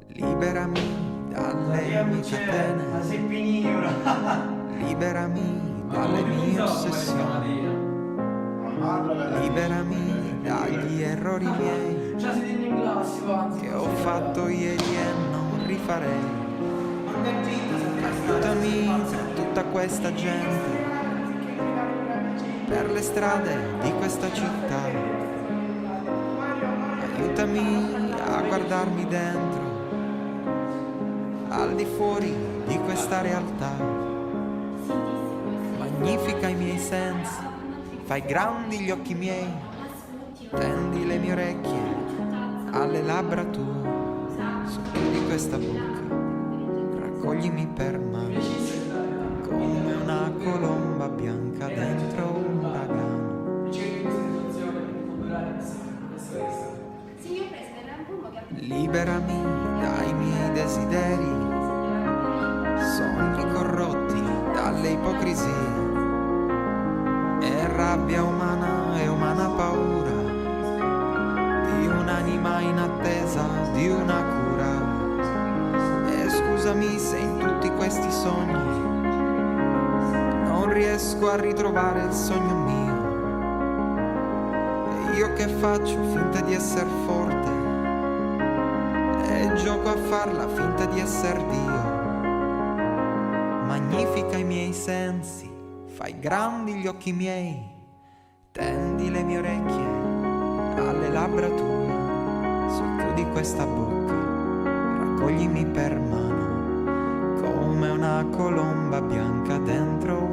Liberami dalle mie catene, liberami dalle mie ossessioni, liberami dagli errori miei che ho fatto ieri e non rifarei. Aiutami tra tutta questa gente, per le strade di questa città. Aiutami a guardarmi dentro, al di fuori di questa realtà. Magnifica i miei sensi, fai grandi gli occhi miei, tendi le mie orecchie alle labbra tue, socchiudi questa bocca, raccoglimi per mano, come una colomba bianca dentro un uragano. Liberami dai miei desideri, sogni corrotti dalle ipocrisie, e rabbia umana e umana paura di un'anima in attesa di una cura. E scusami se in tutti questi sogni non riesco a ritrovare il sogno mio, e io che faccio finta di essere forte e gioco a farla finta di esser Dio. Magnifica i miei sensi, fai grandi gli occhi miei, tendi le mie orecchie alle labbra tue, socchiudi questa bocca, raccoglimi per mano, come una colomba bianca dentro